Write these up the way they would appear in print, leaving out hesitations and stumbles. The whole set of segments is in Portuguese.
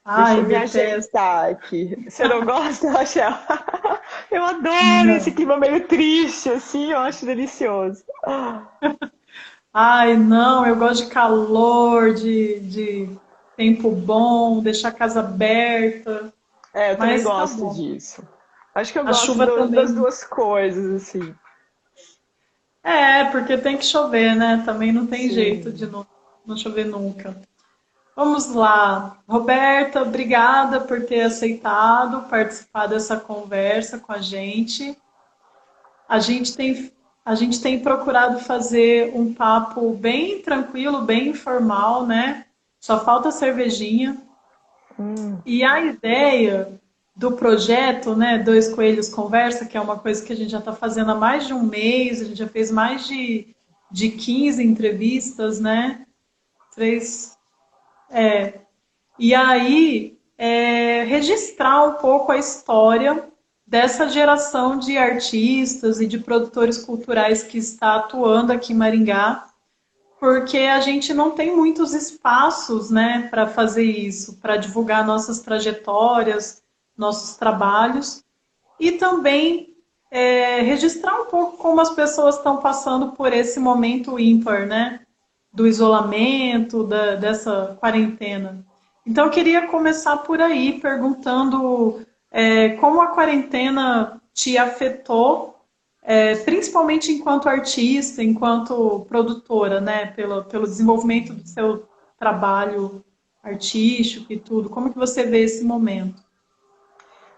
Deixa Ai, eu me detesto. ajeitar aqui. Você não gosta, Rachel? Eu adoro esse Não. clima meio triste, assim, eu acho delicioso. Ai, não, eu gosto de calor, de tempo bom, deixar a casa aberta, É, eu também mas tá gosto bom. disso. Acho que eu A gosto chuva das também. duas coisas, assim. É, porque tem que chover, né? Também não tem jeito de Sim. não chover nunca. Vamos lá. Roberta, obrigada por ter aceitado participar dessa conversa com a gente. A gente tem, a gente tem procurado fazer um papo bem tranquilo, bem informal, né? Só falta cervejinha. Hum, E a ideia do projeto, né, Dois Coelhos Conversa, que é uma coisa que a gente já está fazendo há mais de um mês, a gente já fez mais de 15 entrevistas, né? Três, e aí, registrar um pouco a história dessa geração de artistas e de produtores culturais que está atuando aqui em Maringá, porque a gente não tem muitos espaços, né, para fazer isso, para divulgar nossas trajetórias, nossos trabalhos, e também registrar um pouco como as pessoas estão passando por esse momento ímpar, né? Do isolamento, dessa quarentena. Então, eu queria começar por aí, perguntando como a quarentena te afetou, principalmente enquanto artista, enquanto produtora, né? Pelo desenvolvimento do seu trabalho artístico e tudo. Como que você vê esse momento?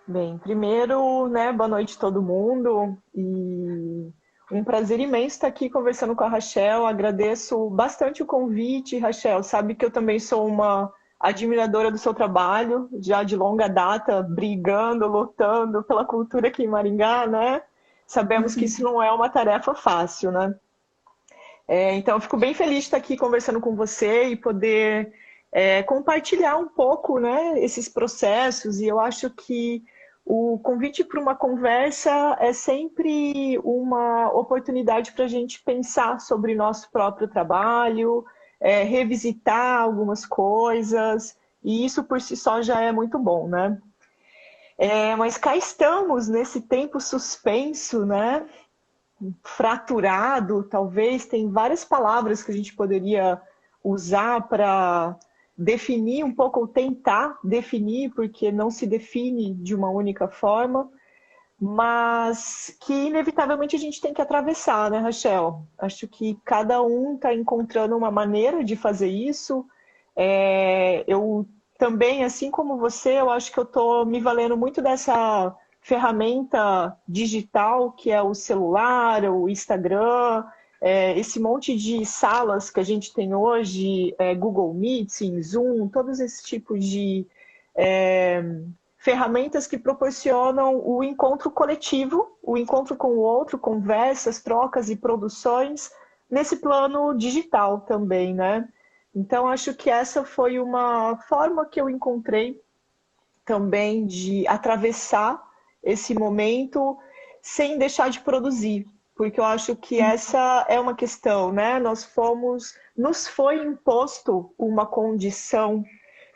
bem, primeiro, né, boa noite todo mundo. E um prazer imenso estar aqui conversando com a Rachel. Agradeço bastante o convite, Rachel. Sabe que eu também sou uma admiradora do seu trabalho, já de longa data, brigando, lutando pela cultura aqui em Maringá, né? Sabemos que isso não é uma tarefa fácil, né? Então, eu fico bem feliz de estar aqui conversando com você e poder compartilhar um pouco, né, esses processos. E eu acho que o convite para uma conversa é sempre uma oportunidade para a gente pensar sobre nosso próprio trabalho, revisitar algumas coisas, e isso por si só já é muito bom, né? Mas cá estamos nesse tempo suspenso, né? Fraturado, talvez, tem várias palavras que a gente poderia usar para definir um pouco, ou tentar definir, porque não se define de uma única forma, mas que inevitavelmente a gente tem que atravessar, né, Rachel? Acho que cada um está encontrando uma maneira de fazer isso. Eu também, assim como você, eu acho que eu estou me valendo muito dessa ferramenta digital que é o celular, o Instagram, esse monte de salas que a gente tem hoje, Google Meeting, Zoom, todos esses tipos de é, ferramentas que proporcionam o encontro coletivo, o encontro com o outro, conversas, trocas e produções nesse plano digital também, né? Então, acho que essa foi uma forma que eu encontrei também de atravessar esse momento sem deixar de produzir, porque eu acho que essa é uma questão, né? Nos foi imposto uma condição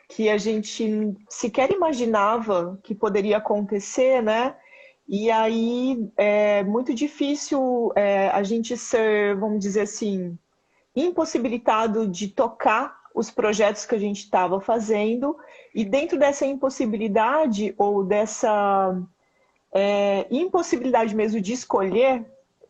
que a gente sequer imaginava que poderia acontecer, né? E aí é muito difícil a gente ser, vamos dizer assim, impossibilitado de tocar os projetos que a gente estava fazendo, e dentro dessa impossibilidade ou dessa impossibilidade mesmo de escolher,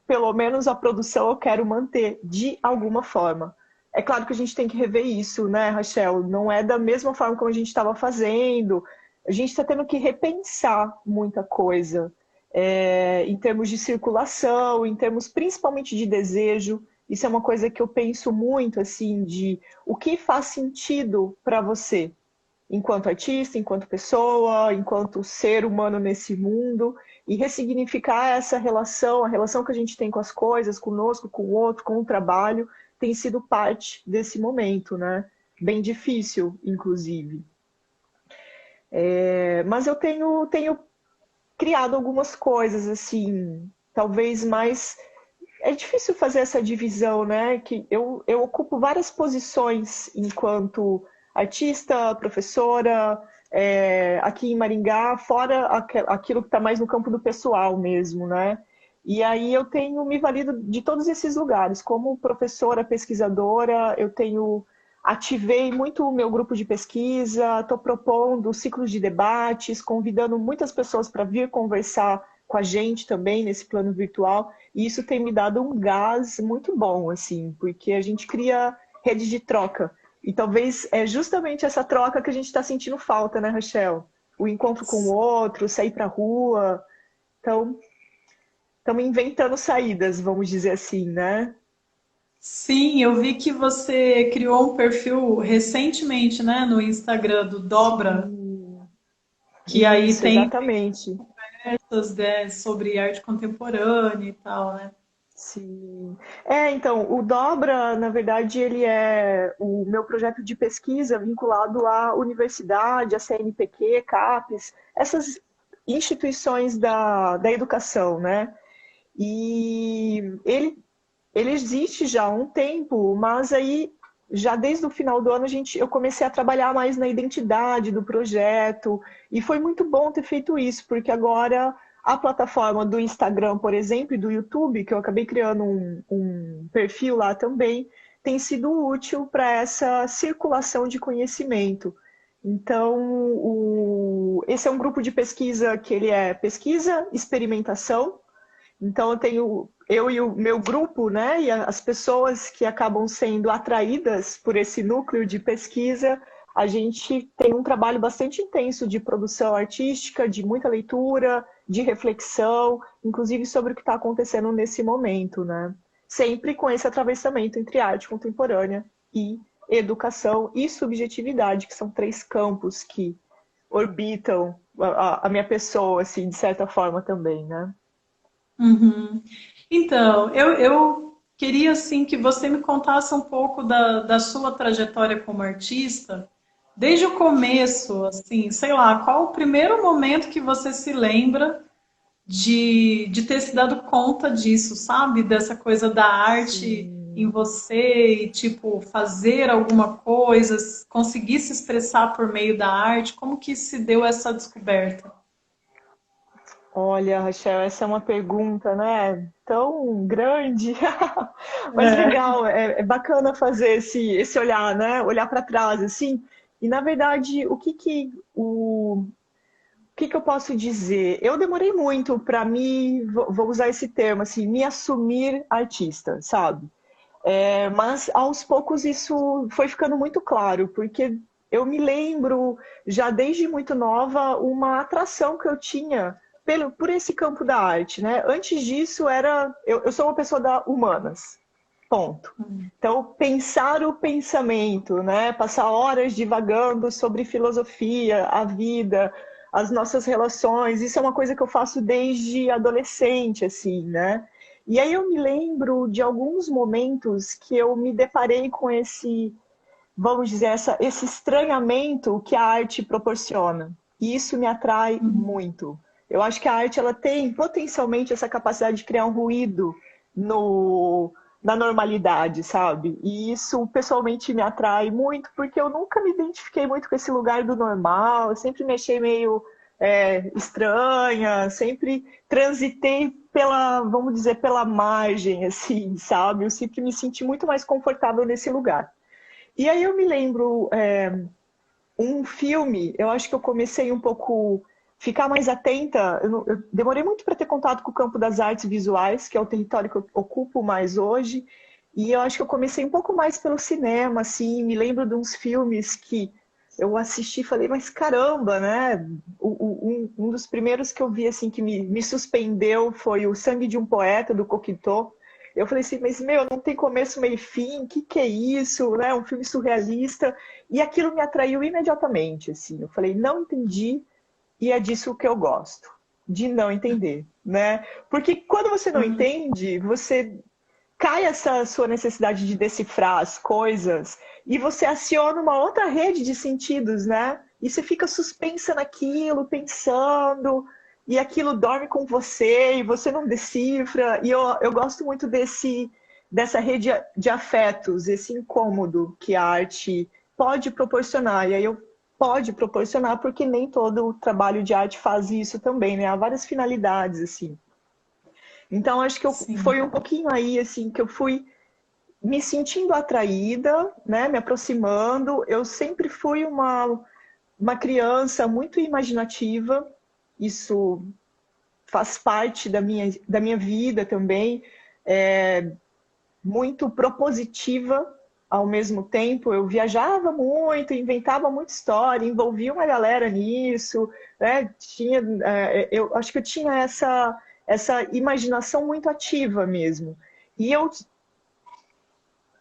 pelo menos a produção eu quero manter de alguma forma. É claro que a gente tem que rever isso, né, Rachel? Não é da mesma forma como a gente estava fazendo. A gente está tendo que repensar muita coisa em termos de circulação, em termos principalmente de desejo. Isso é uma coisa que eu penso muito, assim, de o que faz sentido para você, enquanto artista, enquanto pessoa, enquanto ser humano nesse mundo, e ressignificar essa relação, a relação que a gente tem com as coisas, conosco, com o outro, com o trabalho, tem sido parte desse momento, né? Bem difícil, inclusive. Mas eu tenho criado algumas coisas, assim, talvez mais. É difícil fazer essa divisão, né? Que eu ocupo várias posições enquanto artista, professora, aqui em Maringá, fora aquilo que está mais no campo do pessoal mesmo, né? E aí eu tenho me valido de todos esses lugares. Como professora, pesquisadora, ativei muito o meu grupo de pesquisa, estou propondo ciclos de debates, convidando muitas pessoas para vir conversar com a gente também nesse plano virtual. E isso tem me dado um gás muito bom, assim, porque a gente cria redes de troca. E talvez é justamente essa troca que a gente está sentindo falta, né, Rachel? O encontro com o outro, sair para a rua. Então, estamos inventando saídas, vamos dizer assim, né? Sim, eu vi que você criou um perfil recentemente, né, no Instagram do Dobra, Sim, que aí isso, tem exatamente. conversas, né, sobre arte contemporânea e tal, né? Sim. Então, o Dobra, na verdade, ele é o meu projeto de pesquisa vinculado à universidade, à CNPq, CAPES, essas instituições da educação, né? E ele existe já há um tempo, mas aí já desde o final do ano eu comecei a trabalhar mais na identidade do projeto e foi muito bom ter feito isso, porque agora a plataforma do Instagram, por exemplo, e do YouTube, que eu acabei criando um perfil lá também, tem sido útil para essa circulação de conhecimento. Então, esse é um grupo de pesquisa que ele é pesquisa, experimentação. Então, eu e o meu grupo, né, e as pessoas que acabam sendo atraídas por esse núcleo de pesquisa, a gente tem um trabalho bastante intenso de produção artística, de muita leitura, de reflexão, inclusive sobre o que está acontecendo nesse momento, né? Sempre com esse atravessamento entre arte contemporânea e educação e subjetividade, que são três campos que orbitam a minha pessoa, assim, de certa forma também, né? Uhum. Então, eu queria assim que você me contasse um pouco da sua trajetória como artista, desde o começo, assim, sei lá, qual o primeiro momento que você se lembra de ter se dado conta disso, sabe? Dessa coisa da arte em Sim. você e, tipo, fazer alguma coisa, conseguir se expressar por meio da arte, como que se deu essa descoberta? Olha, Rachel, essa é uma pergunta, né? Tão grande, mas É. legal, é bacana fazer esse olhar, né? Olhar para trás, assim. E na verdade, o que que eu posso dizer? Eu demorei muito para vou usar esse termo, assim, me assumir artista, sabe? Mas aos poucos isso foi ficando muito claro, porque eu me lembro, já desde muito nova, uma atração que eu tinha por esse campo da arte, né? Antes disso, eu sou uma pessoa da humanas, ponto. Então, pensar o pensamento, né? Passar horas divagando sobre filosofia, a vida, as nossas relações, isso é uma coisa que eu faço desde adolescente, assim, né? E aí eu me lembro de alguns momentos que eu me deparei com vamos dizer, esse estranhamento que a arte proporciona. E isso me atrai muito. Eu acho que a arte ela tem potencialmente essa capacidade de criar um ruído no, na normalidade, sabe? E isso pessoalmente me atrai muito, porque eu nunca me identifiquei muito com esse lugar do normal, eu sempre me achei meio estranha, sempre transitei vamos dizer, pela margem, assim, sabe? Eu sempre me senti muito mais confortável nesse lugar. E aí eu me lembro um filme, eu acho que eu comecei um pouco ficar mais atenta. Eu demorei muito para ter contato com o campo das artes visuais, que é o território que eu ocupo mais hoje. E eu acho que eu comecei um pouco mais pelo cinema, assim. Me lembro de uns filmes que eu assisti e falei, mas caramba, né? Um dos primeiros que eu vi assim que me suspendeu foi O Sangue de um Poeta, do Cocteau. Eu falei assim, mas meu, não tem começo, meio e fim, que é isso, né? Um filme surrealista. E aquilo me atraiu imediatamente, assim. Eu falei, não entendi e é disso que eu gosto, de não entender, né? Porque quando você não entende, você cai essa sua necessidade de decifrar as coisas e você aciona uma outra rede de sentidos, né? E você fica suspensa naquilo, pensando, e aquilo dorme com você e você não decifra. E eu gosto muito dessa rede de afetos, esse incômodo que a arte pode proporcionar. E aí eu pode proporcionar porque nem todo o trabalho de arte faz isso também, né? Há várias finalidades, assim. Então, acho que Sim. foi um pouquinho aí, assim, que eu fui me sentindo atraída, né? Me aproximando. Eu sempre fui uma criança muito imaginativa. Isso faz parte da minha vida também. Muito propositiva ao mesmo tempo. Eu viajava muito, inventava muita história, envolvia uma galera nisso, né? Eu acho que eu tinha essa imaginação muito ativa mesmo. E eu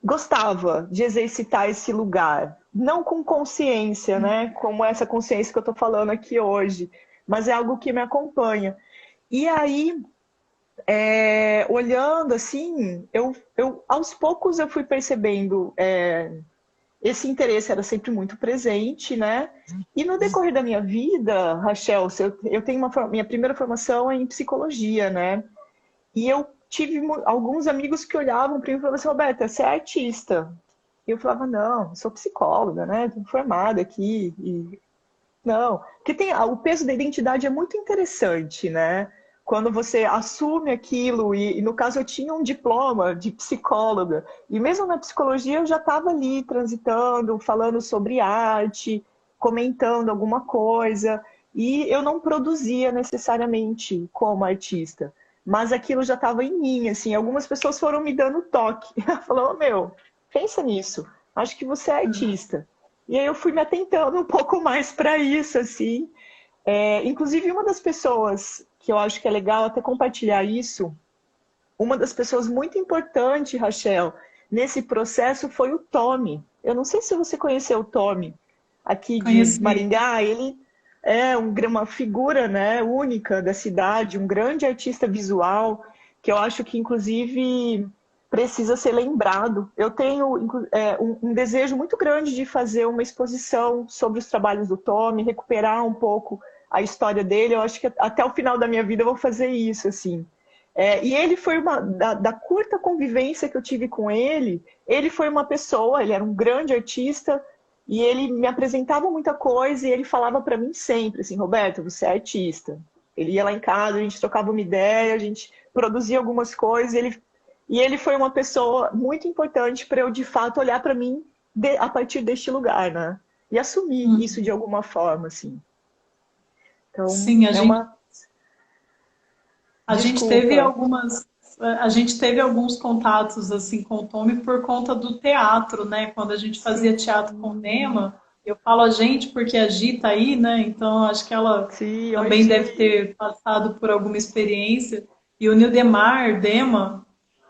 gostava de exercitar esse lugar, não com consciência, né? Como essa consciência que eu estou falando aqui hoje, mas é algo que me acompanha. E aí, olhando assim, aos poucos eu fui percebendo esse interesse era sempre muito presente, né? E no decorrer da minha vida, Rachel, eu tenho minha primeira formação é em psicologia, né? E eu tive alguns amigos que olhavam para mim e falavam assim, Roberta, você é artista. E eu falava, não, sou psicóloga, né? Estou formada aqui. Não, porque o peso da identidade é muito interessante, né? Quando você assume aquilo, e no caso eu tinha um diploma de psicóloga, e mesmo na psicologia eu já estava ali transitando, falando sobre arte, comentando alguma coisa, e eu não produzia necessariamente como artista, mas aquilo já estava em mim, assim, algumas pessoas foram me dando toque, falou, meu, pensa nisso, acho que você é artista. E aí eu fui me atentando um pouco mais para isso, assim. Inclusive, uma das pessoas que eu acho que é legal até compartilhar isso, uma das pessoas muito importantes, Rachel, nesse processo foi o Tommy. Eu não sei se você conheceu o Tommy, aqui de Conheci. Maringá. Ele é uma figura, né, única da cidade, um grande artista visual, que eu acho que, inclusive, precisa ser lembrado. Eu tenho um desejo muito grande de fazer uma exposição sobre os trabalhos do Tommy, recuperar um pouco a história dele. Eu acho que até o final da minha vida eu vou fazer isso, assim. E ele foi da curta convivência que eu tive com ele foi uma pessoa, ele era um grande artista, e ele me apresentava muita coisa e ele falava para mim sempre assim, Roberto, você é artista. Ele ia lá em casa, a gente trocava uma ideia, a gente produzia algumas coisas, e ele foi uma pessoa muito importante para eu, de fato, olhar para mim a partir deste lugar, né? E assumir isso de alguma forma, assim. Então, Sim, é uma... a gente teve Desculpa. alguns contatos assim com o Tommy por conta do teatro, né? Quando a gente fazia teatro com o Nema, eu falo a gente porque a Gi tá aí, né? Então acho que ela Sim, também deve hoje... ter passado por alguma experiência. E o Nildemar Dema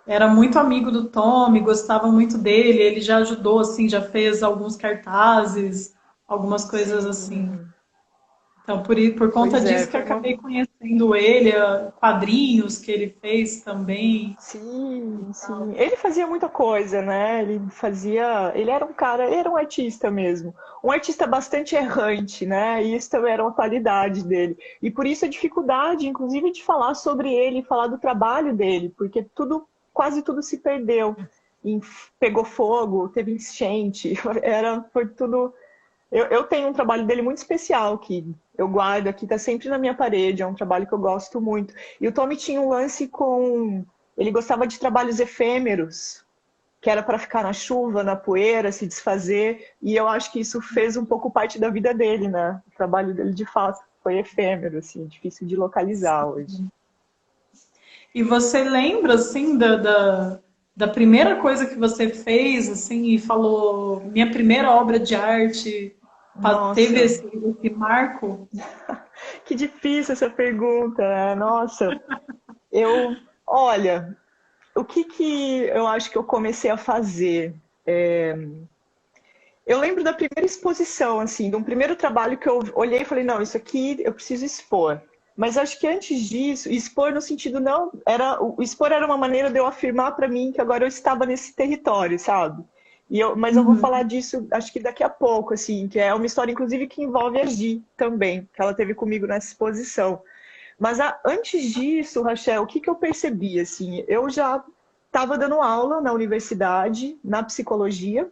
era muito amigo do Tommy, gostava muito dele, ele já ajudou assim, já fez alguns cartazes, algumas coisas assim. Sim, Então, por conta pois é, disso que eu foi acabei uma... conhecendo ele, quadrinhos que ele fez também. Sim, sim. Ele fazia muita coisa, né? Ele era um cara, ele era um artista mesmo. Um artista bastante errante, né? E isso também era uma qualidade dele. E por isso a dificuldade, inclusive, de falar sobre ele, falar do trabalho dele, porque quase tudo se perdeu. Pegou fogo, teve enchente, foi tudo. Eu tenho um trabalho dele muito especial que eu guardo aqui, tá sempre na minha parede, é um trabalho que eu gosto muito. E o Tommy tinha um lance com. Ele gostava de trabalhos efêmeros, que era para ficar na chuva, na poeira, se desfazer, e eu acho que isso fez um pouco parte da vida dele, né? O trabalho dele, de fato, foi efêmero, assim, difícil de localizar hoje. E você lembra, assim, da primeira coisa que você fez, assim, e falou, minha primeira obra de arte, teve Nossa, esse marco? que difícil essa pergunta, né? Nossa, olha, o que eu acho que eu comecei a fazer? Eu lembro da primeira exposição, assim, de um primeiro trabalho que eu olhei e falei, não, isso aqui eu preciso expor. Mas acho que antes disso, expor no sentido não, o expor era uma maneira de eu afirmar para mim que agora eu estava nesse território, sabe? Mas eu vou falar disso, acho que daqui a pouco, assim, que é uma história, inclusive, que envolve a Gi também, que ela teve comigo nessa exposição. Mas antes disso, Rachel, o que eu percebi, assim, eu já estava dando aula na universidade, na psicologia,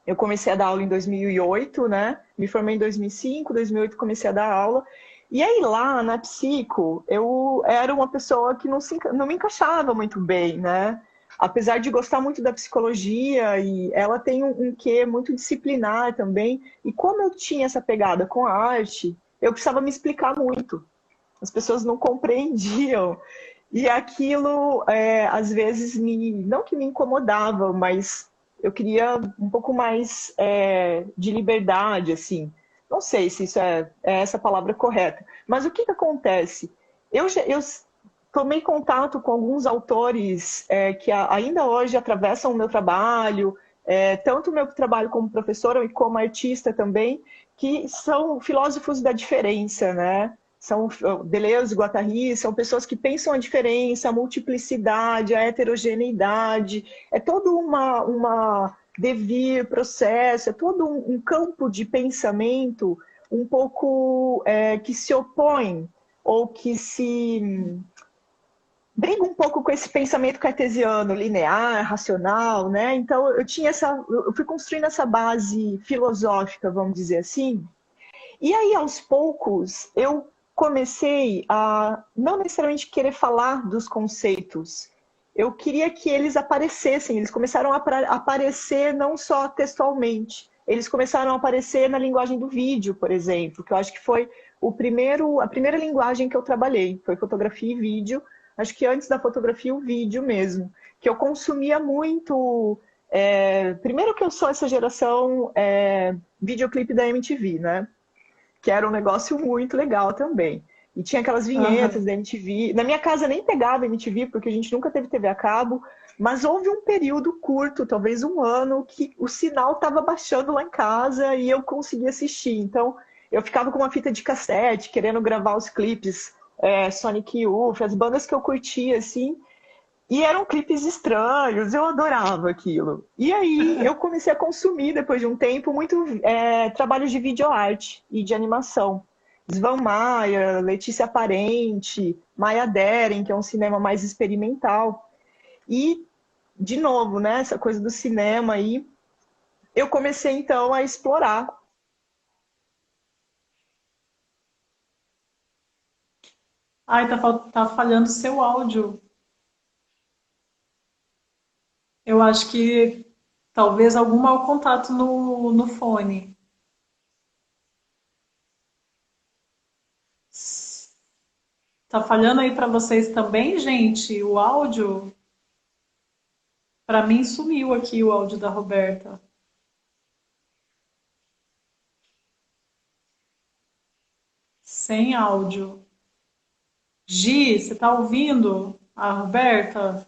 Eu comecei a dar aula em 2008, né? Me formei em 2005, 2008 comecei a dar aula. E aí lá na psico, eu era uma pessoa que não me encaixava muito bem, né? Apesar de gostar muito da psicologia, e ela tem um quê muito disciplinar também. E como eu tinha essa pegada com a arte, eu precisava me explicar muito. As pessoas não compreendiam. E aquilo, às vezes, não que me incomodava, mas eu queria um pouco mais de liberdade, assim. Não sei se isso é essa palavra correta. Mas o que, que acontece? Eu tomei contato com alguns autores que ainda hoje atravessam o meu trabalho, tanto o meu trabalho como professora e como artista também, que são filósofos da diferença, né? São Deleuze e Guattari, são pessoas que pensam a diferença, a multiplicidade, a heterogeneidade. É todo uma devir, processo, é todo um campo de pensamento um pouco que se opõe ou que se briga um pouco com esse pensamento cartesiano, linear, racional, né? Então eu fui construindo essa base filosófica, vamos dizer assim. E aí, aos poucos, eu comecei a não necessariamente querer falar dos conceitos. Eu queria que eles aparecessem. Eles começaram a aparecer não só textualmente. Eles começaram a aparecer na linguagem do vídeo, por exemplo, que eu acho que foi a primeira linguagem que eu trabalhei. Foi fotografia e vídeo. Acho que antes da fotografia, o vídeo mesmo. Que eu consumia muito... primeiro que eu sou essa geração videoclipe da MTV, né? Que era um negócio muito legal também. E tinha aquelas vinhetas Aham. da MTV. Na minha casa nem pegava MTV, porque a gente nunca teve TV a cabo, mas houve um período curto, talvez um ano, que o sinal estava baixando lá em casa e eu conseguia assistir. Então, eu ficava com uma fita de cassete, querendo gravar os clipes, Sonic Youth, as bandas que eu curtia, assim, e eram clipes estranhos, eu adorava aquilo. E aí eu comecei a consumir, depois de um tempo, muito trabalhos de videoarte e de animação. Svan Maia, Letícia Parente, Maya Deren, que é um cinema mais experimental. E, de novo, né, essa coisa do cinema aí, eu comecei então a explorar. Ai, tá falhando seu áudio. Eu acho que talvez algum mau contato no fone. Tá falhando aí para vocês também, gente? O áudio? Para mim sumiu aqui o áudio da Roberta. Sem áudio. Gi, você tá ouvindo a Roberta?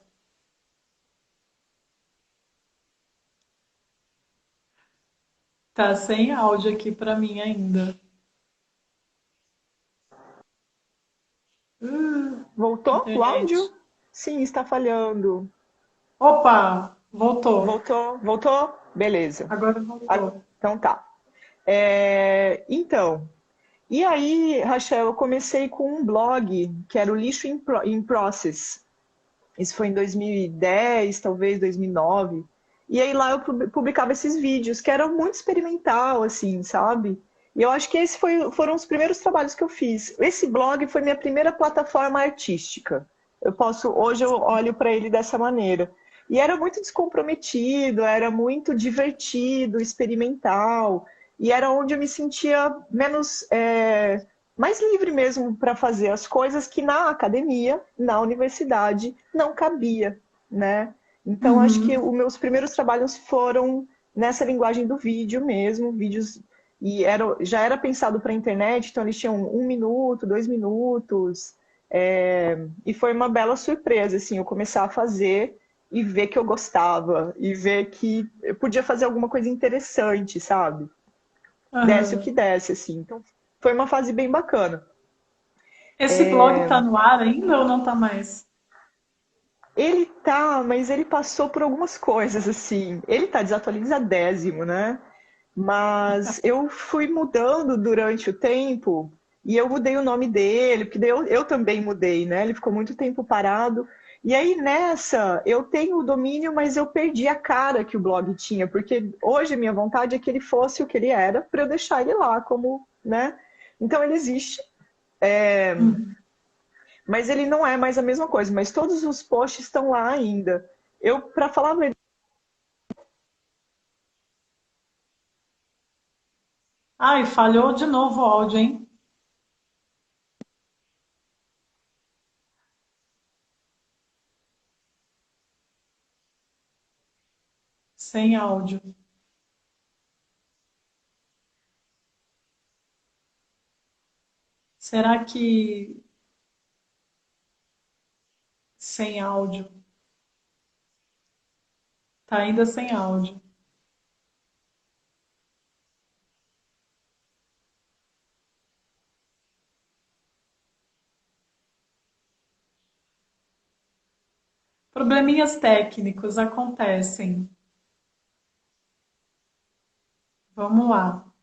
Tá sem áudio aqui para mim ainda. Voltou o Internet. áudio? Sim, está falhando. Opa, voltou. Voltou? Voltou? Beleza. Agora voltou. Então tá. Então, e aí, Rachel, eu comecei com um blog que era o Lixo in Process. Isso foi em 2010, talvez 2009. E aí lá eu publicava esses vídeos, que eram muito experimental, assim, sabe? E eu acho que foram os primeiros trabalhos que eu fiz. Esse blog foi minha primeira plataforma artística. Hoje eu olho para ele dessa maneira. E era muito descomprometido, era muito divertido, experimental. E era onde eu me sentia mais livre mesmo para fazer as coisas que na academia, na universidade, não cabia, né? Então, acho que Uhum. os meus primeiros trabalhos foram nessa linguagem do vídeo mesmo, vídeos e já era pensado para a internet, então eles tinham 1 minuto, 2 minutos, e foi uma bela surpresa, assim, eu começar a fazer e ver que eu gostava, e ver que eu podia fazer alguma coisa interessante, sabe? Desce o que Aham. desce, assim. Então, foi uma fase bem bacana. Esse blog tá no ar ainda ou não tá mais? Ele tá, mas ele passou por algumas coisas, assim. Ele tá desatualizadésimo, né? Mas eu fui mudando durante o tempo e eu mudei o nome dele, porque daí eu também mudei, né? Ele ficou muito tempo parado. E aí nessa, eu tenho o domínio, mas eu perdi a cara que o blog tinha, porque hoje a minha vontade é que ele fosse o que ele era, para eu deixar ele lá como, né? Então ele existe, mas ele não é mais a mesma coisa, mas todos os posts estão lá ainda. Eu, para falar a verdade, Ai, falhou de novo o áudio, hein? Sem áudio. Será que sem áudio? Tá ainda sem áudio. Probleminhas técnicos acontecem. Vamos lá.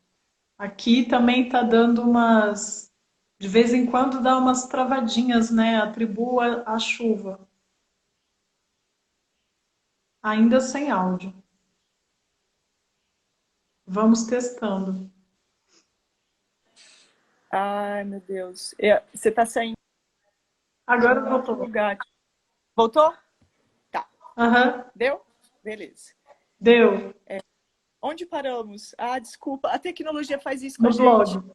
Aqui também tá dando umas. De vez em quando dá umas travadinhas, né? Atribua a chuva. Ainda sem áudio. Vamos testando. Ai, meu Deus. Você tá saindo Agora de outro voltou. lugar. Voltou? Tá. Aham, Deu? Beleza. deu. Onde paramos? Ah, desculpa. A tecnologia faz isso com a No gente. blog.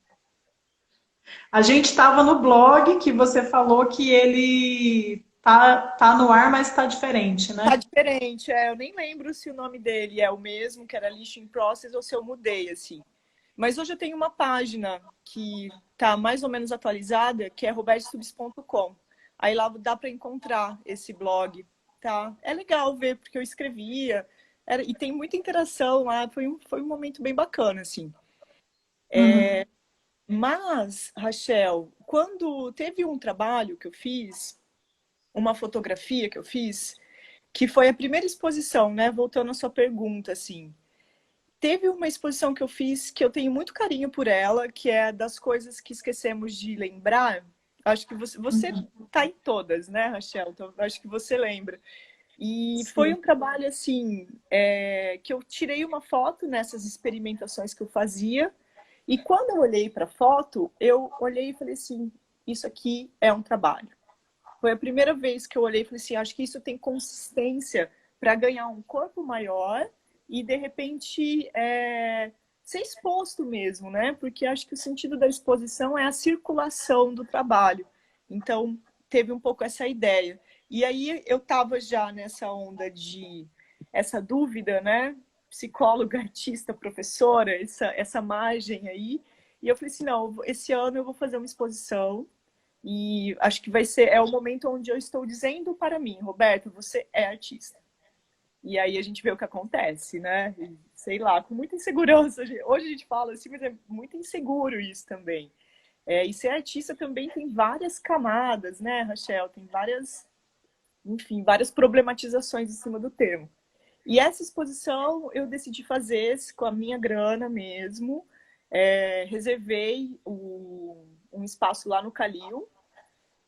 A gente estava no blog que você falou que ele tá no ar, mas está diferente, Tá né? diferente. Eu nem lembro se o nome dele é o mesmo, que era List in Process, ou se eu mudei, assim. Mas hoje eu tenho uma página que tá mais ou menos atualizada, que é robertstubs.com. Aí lá dá para encontrar esse blog, tá? É legal ver, porque eu escrevia, e tem muita interação lá, foi um momento bem bacana, assim. Uhum. Mas, Rachel, quando teve um trabalho que eu fiz, uma fotografia que eu fiz, que foi a primeira exposição, né? Voltando à sua pergunta, assim. Teve uma exposição que eu fiz que eu tenho muito carinho por ela, que é das coisas que esquecemos de lembrar. Acho que você tá em todas, né, Rachel? Então, acho que você lembra. E foi Sim. um trabalho assim, que eu tirei uma foto nessas experimentações que eu fazia. E quando eu olhei para a foto, eu olhei e falei assim: isso aqui é um trabalho. Foi a primeira vez que eu olhei e falei assim: acho que isso tem consistência para ganhar um corpo maior e, de repente, ser exposto mesmo, né? Porque acho que o sentido da exposição é a circulação do trabalho. Então, teve um pouco essa ideia. E aí eu estava já nessa onda de essa dúvida, né? Psicóloga, artista, professora, essa margem aí. E eu falei assim: não, esse ano eu vou fazer uma exposição e acho que é o momento onde eu estou dizendo para mim, Roberto, você é artista. E aí a gente vê o que acontece, né? E, sei lá, com muita insegurança. Hoje a gente fala assim, mas é muito inseguro isso também. E ser artista também tem várias camadas, né, Rachel? Tem várias, enfim, várias problematizações em cima do termo. E essa exposição eu decidi fazer com a minha grana mesmo. Reservei um espaço lá no Calil,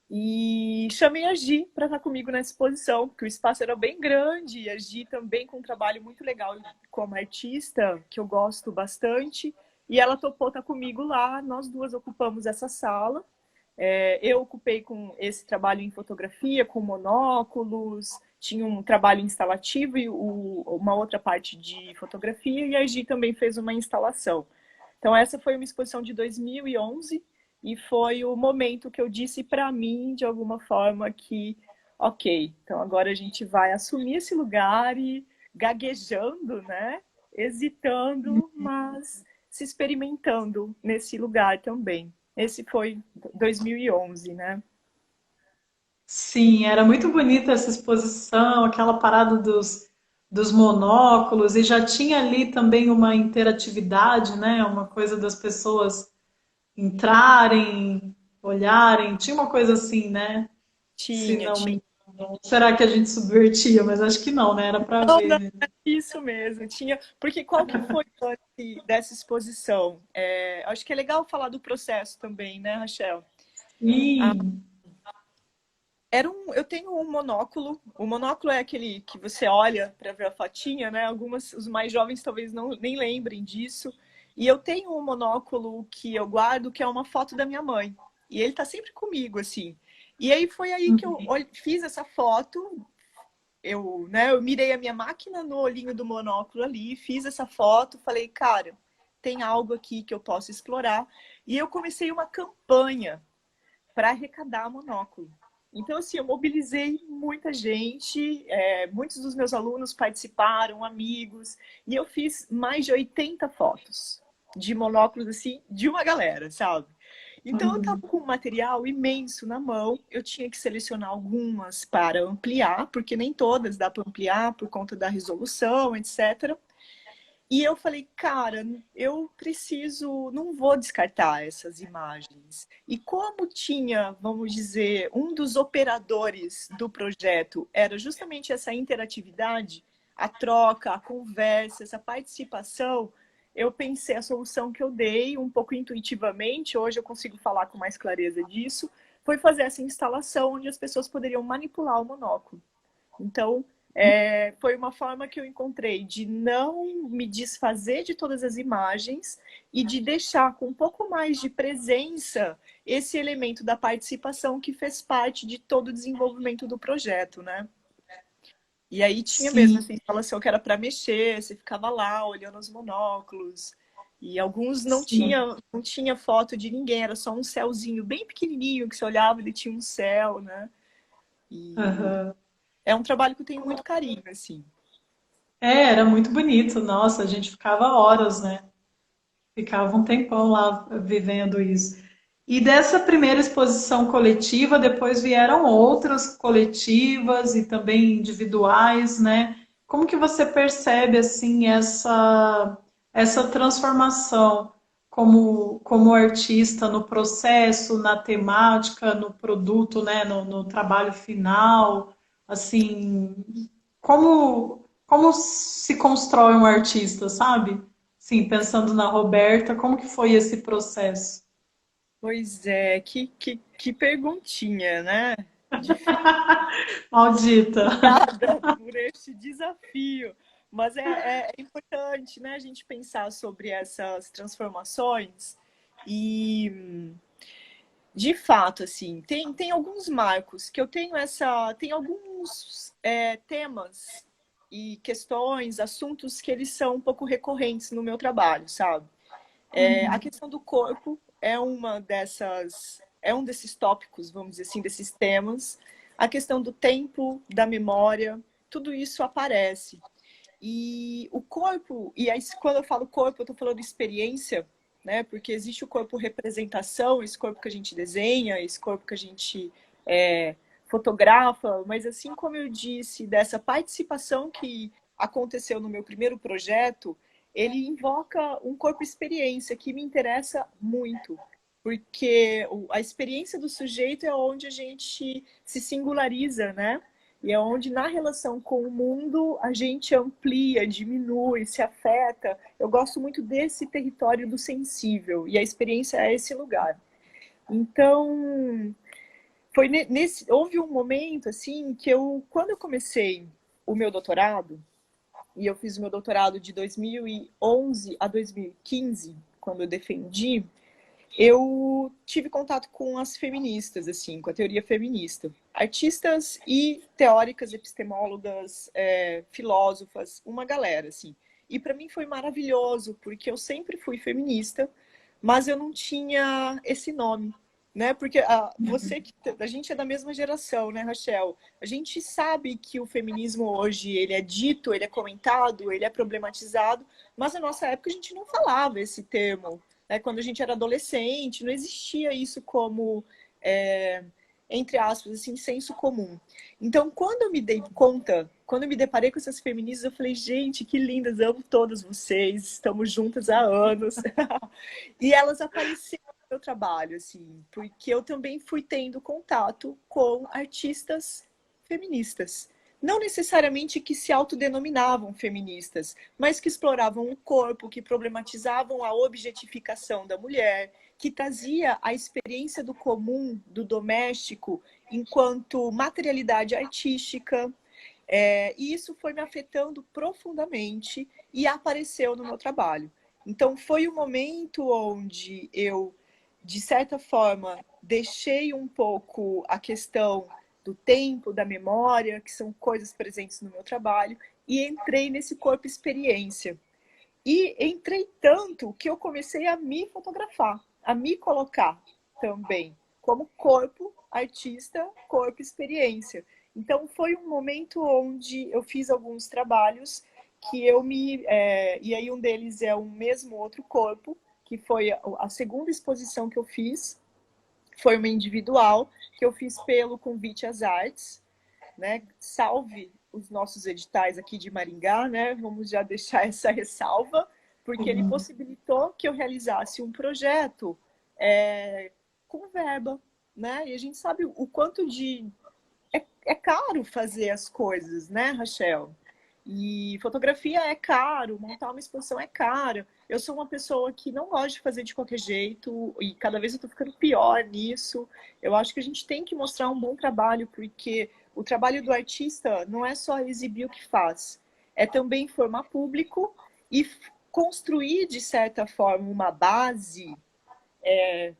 e chamei a Gi para estar comigo nessa exposição, porque o espaço era bem grande, e a Gi também com um trabalho muito legal como artista, que eu gosto bastante, e ela topou estar comigo lá, nós duas ocupamos essa sala. Eu ocupei com esse trabalho em fotografia, com monóculos, tinha um trabalho instalativo e uma outra parte de fotografia, e a Gi também fez uma instalação. Então essa foi uma exposição de 2011, e foi o momento que eu disse para mim, de alguma forma, que, ok, então agora a gente vai assumir esse lugar e gaguejando, né? Hesitando, mas se experimentando nesse lugar também. Esse foi 2011, né? Sim, era muito bonita essa exposição, aquela parada dos monóculos, e já tinha ali também uma interatividade, né? Uma coisa das pessoas entrarem, olharem, tinha uma coisa assim, né? Se Tinha, não tinha. me engano. Será que a gente subvertia? Mas acho que não, né? Era para Não, ver não, mesmo. é isso mesmo, tinha. Porque qual que foi o lance dessa exposição? Acho que é legal falar do processo também, né, Rachel? Sim, Eu tenho um monóculo. O monóculo é aquele que você olha para ver a fotinha, né? Os mais jovens talvez não nem lembrem disso. E eu tenho um monóculo que eu guardo, que é uma foto da minha mãe. E ele tá sempre comigo, assim. E aí foi aí que eu fiz essa foto. Eu mirei a minha máquina no olhinho do monóculo ali, fiz essa foto, falei, cara, tem algo aqui que eu posso explorar. E eu comecei uma campanha para arrecadar monóculo. Então, assim, eu mobilizei muita gente, muitos dos meus alunos participaram, amigos, e eu fiz mais de 80 fotos de monóculos, assim, de uma galera, sabe? Então, eu estava com um material imenso na mão, eu tinha que selecionar algumas para ampliar, porque nem todas dá para ampliar por conta da resolução, etc. E eu falei, cara, eu preciso, não vou descartar essas imagens. E como tinha, vamos dizer, um dos operadores do projeto era justamente essa interatividade, a troca, a conversa, essa participação, eu pensei a solução que eu dei um pouco intuitivamente, hoje eu consigo falar com mais clareza disso, foi fazer essa instalação onde as pessoas poderiam manipular o monóculo. Então, foi uma forma que eu encontrei de não me desfazer de todas as imagens e de deixar com um pouco mais de presença esse elemento da participação que fez parte de todo o desenvolvimento do projeto, né? E aí tinha mesmo essa instalação que era para mexer, você ficava lá olhando os monóculos. E alguns não tinha foto de ninguém, era só um céuzinho bem pequenininho que você olhava e ele tinha um céu, né? E é um trabalho que eu tenho muito carinho, assim. Era muito bonito. Nossa, a gente ficava horas, né? Ficava um tempão lá vivendo isso. E dessa primeira exposição coletiva, depois vieram outras coletivas e também individuais, né? Como que você percebe assim essa transformação como artista no processo, na temática, no produto, né? No trabalho final, assim, como se constrói um artista, sabe? Sim, pensando na Roberta, como que foi esse processo? Pois é, que perguntinha, né? Difícil. Maldita. Obrigada por este desafio. Mas é importante, né, a gente pensar sobre essas transformações e, de fato, assim, tem alguns marcos que eu tenho tem alguns temas e questões, assuntos que eles são um pouco recorrentes no meu trabalho, sabe? A questão do corpo é um desses tópicos, vamos dizer assim, desses temas. A questão do tempo, da memória, tudo isso aparece. E o corpo, e aí, quando eu falo corpo, eu estou falando experiência, né? Porque existe o corpo representação, esse corpo que a gente desenha, esse corpo que a gente fotografa, mas assim como eu disse, dessa participação que aconteceu no meu primeiro projeto, ele invoca um corpo experiência que me interessa muito, porque a experiência do sujeito é onde a gente se singulariza, né? E é onde, na relação com o mundo, a gente amplia, diminui, se afeta. Eu gosto muito desse território do sensível, e a experiência é esse lugar. Então, houve um momento, assim, que quando eu comecei o meu doutorado, e eu fiz o meu doutorado de 2011 a 2015, quando eu defendi, eu tive contato com as feministas, assim, com a teoria feminista. Artistas e teóricas, epistemólogas, filósofas, uma galera, assim. E para mim foi maravilhoso, porque eu sempre fui feminista, mas eu não tinha esse nome, né? Porque a gente é da mesma geração, né, Rachel? A gente sabe que o feminismo hoje, ele é dito, ele é comentado, ele é problematizado, mas na nossa época a gente não falava esse termo, né? Quando a gente era adolescente, não existia isso como, entre aspas, assim, senso comum. Então, quando eu me dei conta, quando eu me deparei com essas feministas, eu falei, gente, que lindas, amo todas vocês, estamos juntas há anos. E elas apareceram no meu trabalho, assim, porque eu também fui tendo contato com artistas feministas. Não necessariamente que se autodenominavam feministas, mas que exploravam o corpo, que problematizavam a objetificação da mulher, que trazia a experiência do comum, do doméstico, enquanto materialidade artística. E isso foi me afetando profundamente e apareceu no meu trabalho. Então, foi um momento onde eu, de certa forma, deixei um pouco a questão do tempo, da memória, que são coisas presentes no meu trabalho, e entrei nesse corpo experiência. E entrei tanto que eu comecei a me fotografar, a me colocar também como corpo artista, corpo experiência. Então foi um momento onde eu fiz alguns trabalhos que eu me... e aí um deles é o mesmo outro corpo, que foi a segunda exposição que eu fiz, foi uma individual, que eu fiz pelo Convite às Artes, né? Salve os nossos editais aqui de Maringá, né? Vamos já deixar essa ressalva, porque ele possibilitou que eu realizasse um projeto com verba, né? E a gente sabe o quanto de... É caro fazer as coisas, né, Rachel? E fotografia é caro, montar uma exposição é caro. Eu sou uma pessoa que não gosta de fazer de qualquer jeito e cada vez eu tô ficando pior nisso. Eu acho que a gente tem que mostrar um bom trabalho, porque o trabalho do artista não é só exibir o que faz, é também formar público e construir, de certa forma, uma base.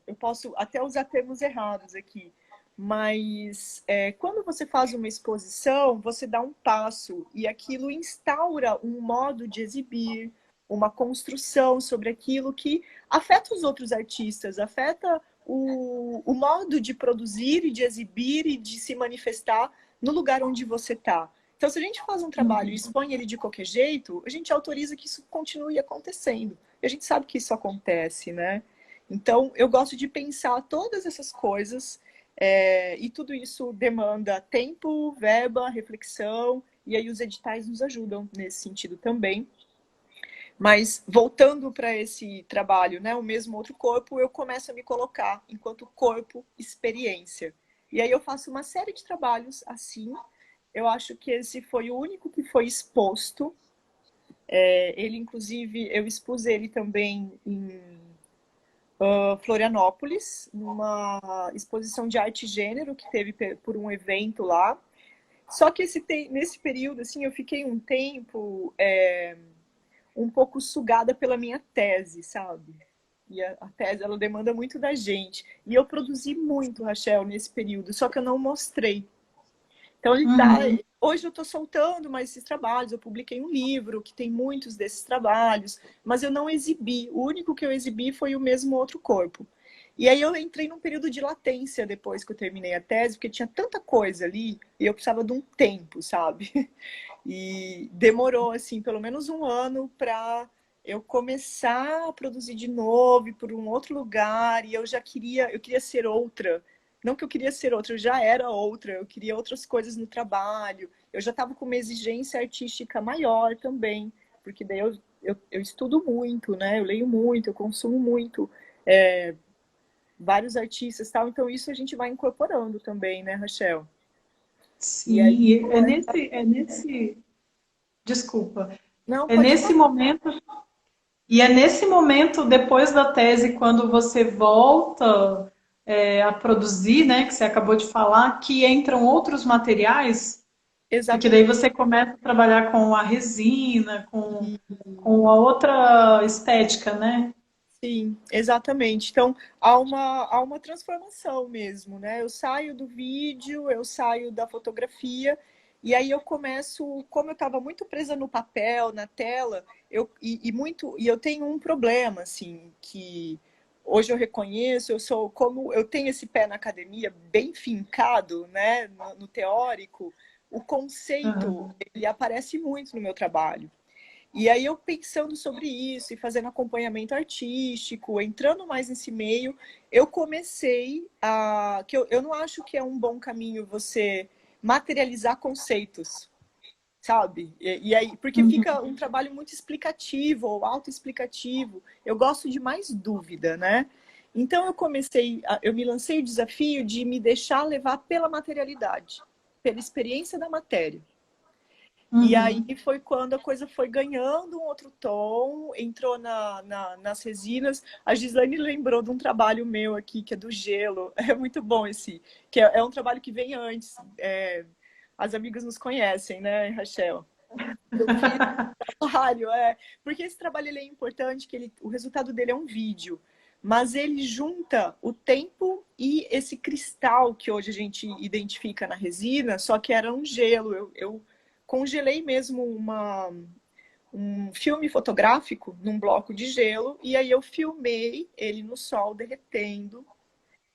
Eu posso até usar termos errados aqui, mas quando você faz uma exposição, você dá um passo e aquilo instaura um modo de exibir, uma construção sobre aquilo que afeta os outros artistas, afeta o modo de produzir e de exibir e de se manifestar no lugar onde você está. Então, se a gente faz um trabalho e expõe ele de qualquer jeito, a gente autoriza que isso continue acontecendo. E a gente sabe que isso acontece, né? Então, eu gosto de pensar todas essas coisas, e tudo isso demanda tempo, verba, reflexão, e aí os editais nos ajudam nesse sentido também. Mas, voltando para esse trabalho, né, o mesmo outro corpo, eu começo a me colocar enquanto corpo experiência. E aí eu faço uma série de trabalhos assim. Eu acho que esse foi o único que foi exposto. Ele, inclusive, eu expus ele também em Florianópolis, numa exposição de arte e gênero que teve por um evento lá. Só que nesse período, assim, eu fiquei um tempo um pouco sugada pela minha tese, sabe? E a tese, ela demanda muito da gente. E eu produzi muito, Rachel, nesse período, só que eu não mostrei. Então, hoje eu estou soltando mais esses trabalhos. Eu publiquei um livro que tem muitos desses trabalhos, mas eu não exibi. O único que eu exibi foi o mesmo outro corpo. E aí eu entrei num período de latência depois que eu terminei a tese, porque tinha tanta coisa ali e eu precisava de um tempo, sabe? E demorou, assim, pelo menos um ano para eu começar a produzir de novo, ir por um outro lugar, e eu queria ser outra. Não que eu queria ser outra, eu já era outra, eu queria outras coisas no trabalho, eu já estava com uma exigência artística maior também, porque daí eu estudo muito, né? Eu leio muito, eu consumo muito vários artistas e tal, então isso a gente vai incorporando também, né, Rachel? Sim, desculpa, Não, é pode nesse falar. momento, e é nesse momento, depois da tese, quando você volta a produzir, né, que você acabou de falar, que entram outros materiais, porque daí Exatamente. você começa a trabalhar com a resina, com a outra estética, né? Sim, exatamente. Então, há uma transformação mesmo, né? Eu saio do vídeo, eu saio da fotografia, e aí eu começo, como eu estava muito presa no papel, na tela, e eu tenho um problema, assim, que hoje eu reconheço, como eu tenho esse pé na academia bem fincado, né, no teórico, o conceito, ele aparece muito no meu trabalho. E aí eu pensando sobre isso e fazendo acompanhamento artístico, entrando mais nesse meio, eu comecei que eu não acho que é um bom caminho você materializar conceitos, sabe? E aí, porque fica um trabalho muito explicativo ou autoexplicativo. Eu gosto de mais dúvida, né? Então eu me lancei o desafio de me deixar levar pela materialidade, pela experiência da matéria. E aí Uhum. foi quando a coisa foi ganhando um outro tom, entrou nas resinas. A Gislaine lembrou de um trabalho meu aqui, que é do gelo. É muito bom esse, que é um trabalho que vem antes. As amigas nos conhecem, né, Rachel? Eu fiz trabalho, porque esse trabalho ele é importante, que o resultado dele é um vídeo, mas ele junta o tempo e esse cristal que hoje a gente identifica na resina, só que era um gelo. Eu congelei mesmo um filme fotográfico num bloco de gelo e aí eu filmei ele no sol derretendo.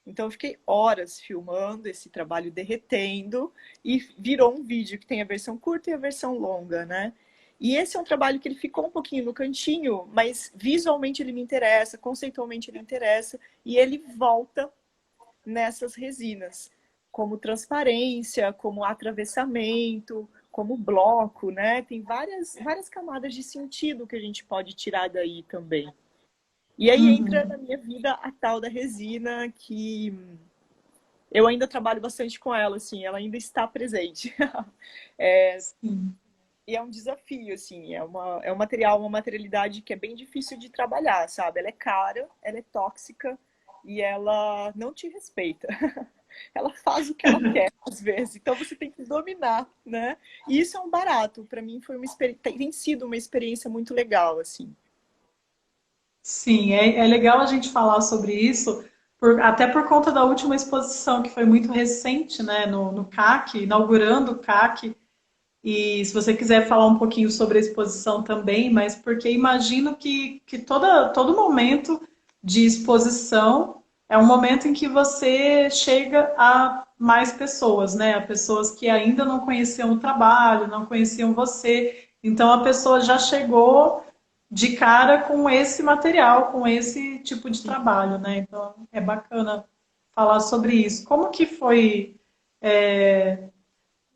Então eu fiquei horas filmando esse trabalho derretendo e virou um vídeo que tem a versão curta e a versão longa, né? E esse é um trabalho que ele ficou um pouquinho no cantinho, mas visualmente ele me interessa, conceitualmente ele interessa, e ele volta nessas resinas, como transparência, como atravessamento, como bloco, né? Tem várias camadas de sentido que a gente pode tirar daí também. E aí entra na Uhum. minha vida a tal da resina, que eu ainda trabalho bastante com ela, assim, ela ainda está presente. Sim. E é um desafio, assim, é um material, uma materialidade que é bem difícil de trabalhar, sabe? Ela é cara, ela é tóxica e ela não te respeita. Ela faz o que ela quer, às vezes. Então você tem que dominar, né? E isso é um barato. Para mim foi tem sido uma experiência muito legal, assim. Sim, é legal a gente falar sobre isso, até por conta da última exposição, que foi muito recente, né, no CAC, inaugurando o CAC. E se você quiser falar um pouquinho sobre a exposição também, mas porque imagino que todo momento de exposição é um momento em que você chega a mais pessoas, né? A pessoas que ainda não conheciam o trabalho, não conheciam você. Então a pessoa já chegou de cara com esse material, com esse tipo de trabalho, né? Então é bacana falar sobre isso. Como que foi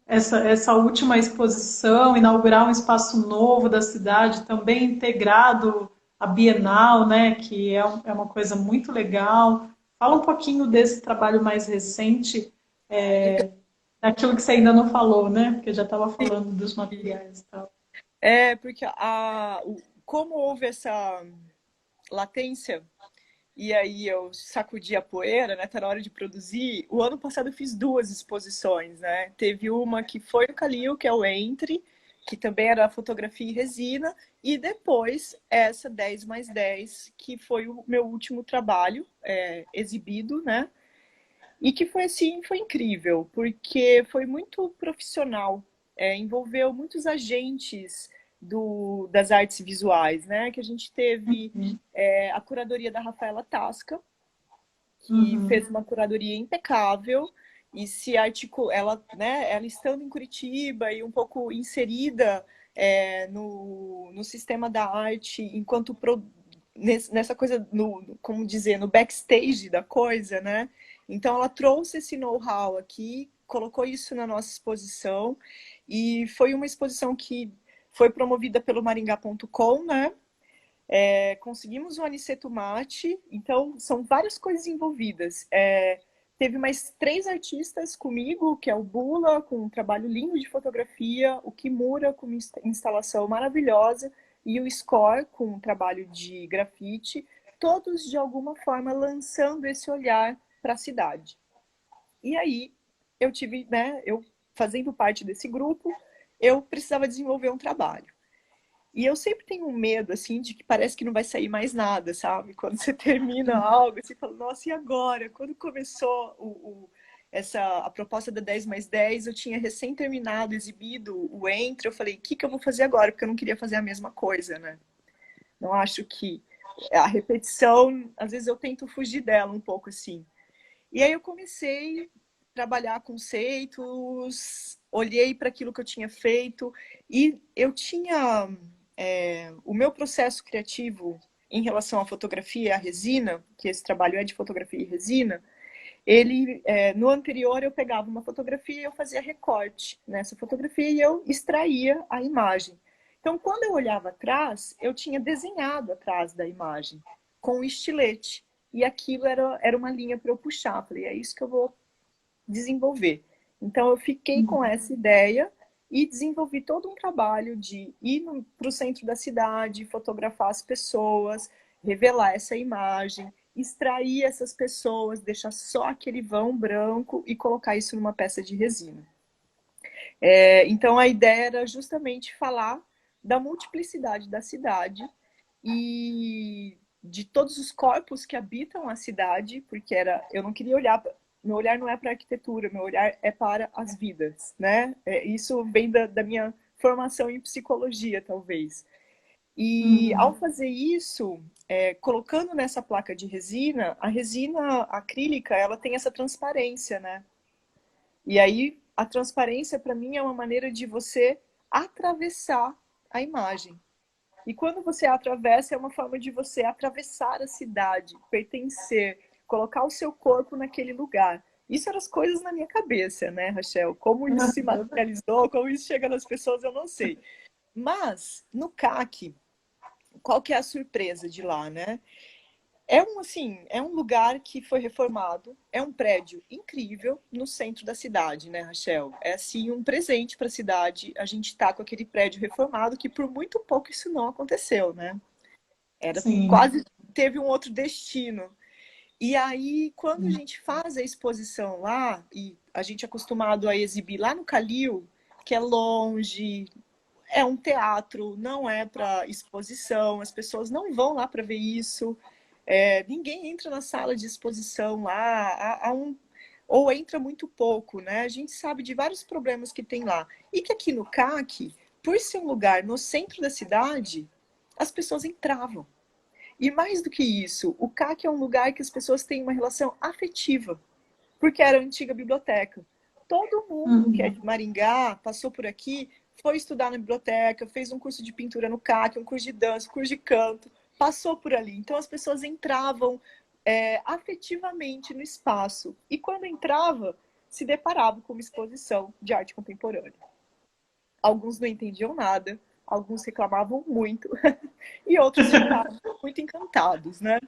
essa última exposição, inaugurar um espaço novo da cidade, também integrado à Bienal, né, que é uma coisa muito legal. Fala um pouquinho desse trabalho mais recente, daquilo que você ainda não falou, né, porque já estava falando dos materiais e tal. Porque como houve essa latência, e aí eu sacudi a poeira, né? Tá na hora de produzir. O ano passado eu fiz duas exposições, né? Teve uma que foi o Calil, que é o Entre, que também era fotografia e resina, e depois essa 10+10, que foi o meu último trabalho exibido, né? E que foi assim, foi incrível, porque foi muito profissional, envolveu muitos agentes das artes visuais, né? Que a gente teve Uhum. a curadoria da Rafaela Tasca, que Uhum. fez uma curadoria impecável e se articula, ela estando em Curitiba e um pouco inserida no sistema da arte, enquanto nessa coisa, como dizer, no backstage da coisa, né? Então ela trouxe esse know-how aqui, colocou isso na nossa exposição e foi uma exposição que foi promovida pelo Maringá.com, né? Conseguimos o Aniceto Mate, então são várias coisas envolvidas. Teve mais 3 artistas comigo, que é o Bula, com um trabalho lindo de fotografia, o Kimura, com uma instalação maravilhosa, e o Score, com um trabalho de grafite, todos de alguma forma lançando esse olhar para a cidade. E aí eu tive, né, eu fazendo parte desse grupo, eu precisava desenvolver um trabalho. E eu sempre tenho um medo, assim, de que parece que não vai sair mais nada, sabe? Quando você termina algo, você fala, nossa, e agora? Quando começou a proposta da 10+10, eu tinha recém terminado, exibido o Entre, eu falei, o que eu vou fazer agora? Porque eu não queria fazer a mesma coisa, né? Não acho que a repetição, às vezes eu tento fugir dela um pouco, assim. E aí eu comecei a trabalhar conceitos, olhei para aquilo que eu tinha feito e eu tinha o meu processo criativo em relação à fotografia e à resina, que esse trabalho é de fotografia e resina, no anterior eu pegava uma fotografia e eu fazia recorte nessa fotografia e eu extraía a imagem. Então, quando eu olhava atrás, eu tinha desenhado atrás da imagem com um estilete. E aquilo era uma linha para eu puxar. Falei, é isso que eu vou desenvolver. Então, eu fiquei com essa ideia e desenvolvi todo um trabalho de ir para o centro da cidade, fotografar as pessoas, revelar essa imagem, extrair essas pessoas, deixar só aquele vão branco e colocar isso numa peça de resina. Então a ideia era justamente falar da multiplicidade da cidade e de todos os corpos que habitam a cidade, porque eu não queria olhar, meu olhar não é para a arquitetura, meu olhar é para as vidas, né? Isso vem da minha formação em psicologia, talvez. E ao fazer isso, colocando nessa placa de resina, a resina acrílica, ela tem essa transparência, né? E aí, a transparência, para mim, é uma maneira de você atravessar a imagem. E quando você atravessa, é uma forma de você atravessar a cidade, pertencer, colocar o seu corpo naquele lugar. Isso eram as coisas na minha cabeça, né, Rachel? Como isso se materializou, como isso chega nas pessoas, eu não sei. Mas, no CAC, qual que é a surpresa de lá, né? É um lugar que foi reformado, é um prédio incrível no centro da cidade, né, Rachel? É assim um presente para a cidade. A gente está com aquele prédio reformado que por muito pouco isso não aconteceu, né? Sim. Quase teve um outro destino. E aí, quando a gente faz a exposição lá, e a gente é acostumado a exibir lá no Calil, que é longe, é um teatro, não é para exposição, as pessoas não vão lá para ver isso. Ninguém entra na sala de exposição lá, ou entra muito pouco, né? A gente sabe de vários problemas que tem lá. E que aqui no CAC, por ser um lugar no centro da cidade, as pessoas entravam. E mais do que isso, o CAC é um lugar que as pessoas têm uma relação afetiva, porque era a antiga biblioteca. Todo mundo que é de Maringá, passou por aqui, foi estudar na biblioteca, fez um curso de pintura no CAC, um curso de dança, um curso de canto, passou por ali. Então as pessoas entravam afetivamente no espaço. E quando entrava, se deparava com uma exposição de arte contemporânea. Alguns não entendiam nada, alguns reclamavam muito, e outros ficavam muito encantados, né?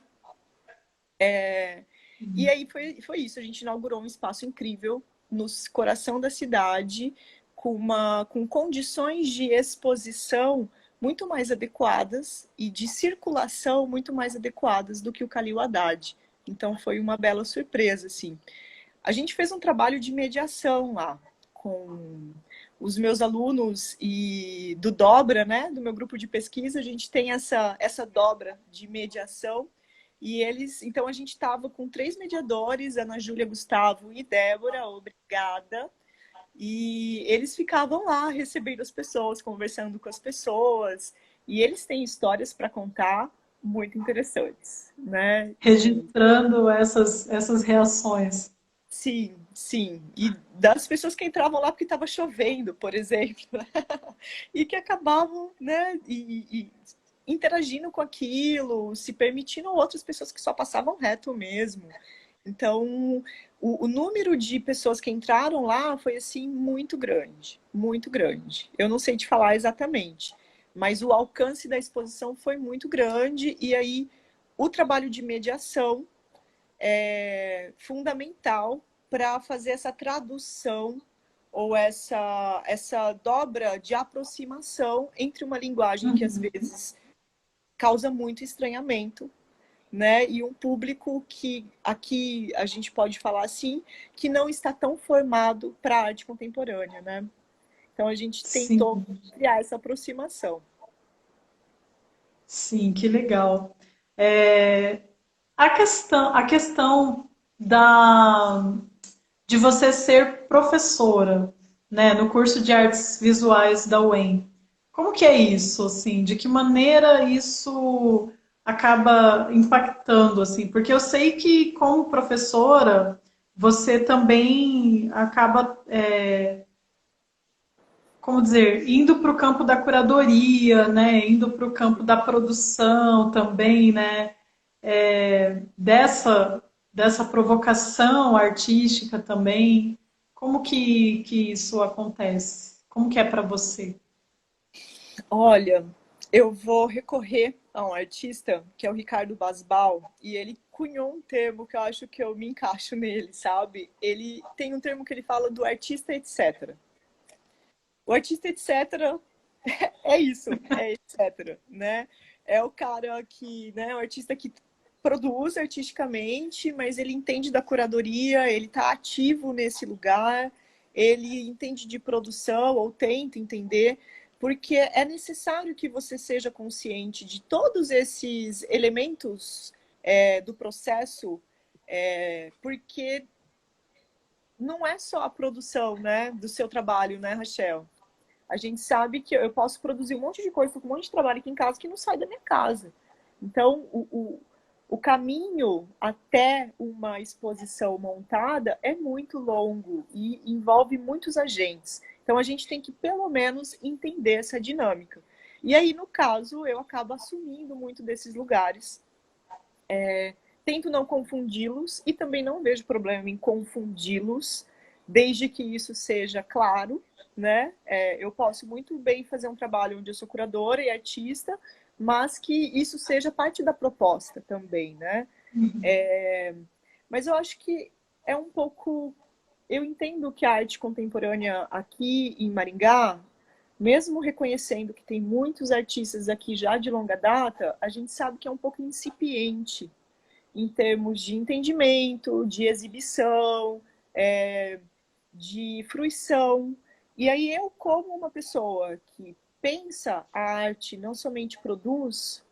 E aí foi isso, a gente inaugurou um espaço incrível no coração da cidade, com condições de exposição muito mais adequadas e de circulação muito mais adequadas do que o Calil Haddad. Então foi uma bela surpresa, assim. A gente fez um trabalho de mediação lá, com os meus alunos e do Dobra, né, do meu grupo de pesquisa, a gente tem essa dobra de mediação. E então a gente estava com 3 mediadores, Ana Júlia, Gustavo e Débora, obrigada. E eles ficavam lá recebendo as pessoas, conversando com as pessoas. E eles têm histórias para contar muito interessantes, né? Registrando essas reações. Sim, sim. E das pessoas que entravam lá porque estava chovendo, por exemplo, e que acabavam, né, e interagindo com aquilo, se permitindo outras pessoas que só passavam reto mesmo. Então, o número de pessoas que entraram lá foi, assim, muito grande, muito grande. Eu não sei te falar exatamente, mas o alcance da exposição foi muito grande, e aí o trabalho de mediação é fundamental para fazer essa tradução ou essa dobra de aproximação entre uma linguagem que às vezes causa muito estranhamento, né? E um público que aqui a gente pode falar assim, que não está tão formado para a arte contemporânea, né? Então a gente tentou criar essa aproximação. Sim, que legal. A questão de você ser professora, né, no curso de artes visuais da UEM. Como que é isso, assim? De que maneira isso acaba impactando, assim? Porque eu sei que, como professora, você também acaba, como dizer, indo para o campo da curadoria, né? Indo para o campo da produção também, né? Dessa provocação artística também. Como que isso acontece? Como que é para você? Olha, eu vou recorrer a um artista que é o Ricardo Basbal, e ele cunhou um termo que eu acho que eu me encaixo nele, sabe? Ele tem um termo que ele fala do artista, etc. O artista, etc., é isso, é etc., né? É o cara que, né, o artista que produz artisticamente, mas ele entende da curadoria, ele está ativo nesse lugar, ele entende de produção ou tenta entender, porque é necessário que você seja consciente de todos esses elementos do processo, porque não é só a produção, né, do seu trabalho, né, Rachel? A gente sabe que eu posso produzir um monte de coisa, tô com um monte de trabalho aqui em casa que não sai da minha casa. Então, o caminho até uma exposição montada é muito longo e envolve muitos agentes. Então, a gente tem que, pelo menos, entender essa dinâmica. E aí, no caso, eu acabo assumindo muito desses lugares. Tento não confundi-los e também não vejo problema em confundi-los, desde que isso seja claro, né? Eu posso muito bem fazer um trabalho onde eu sou curadora e artista, mas que isso seja parte da proposta também, né? Mas eu acho que é um pouco... Eu entendo que a arte contemporânea aqui em Maringá, mesmo reconhecendo que tem muitos artistas aqui já de longa data, a gente sabe que é um pouco incipiente em termos de entendimento, de exibição, de fruição. E aí eu, como uma pessoa que pensa a arte, não somente produz,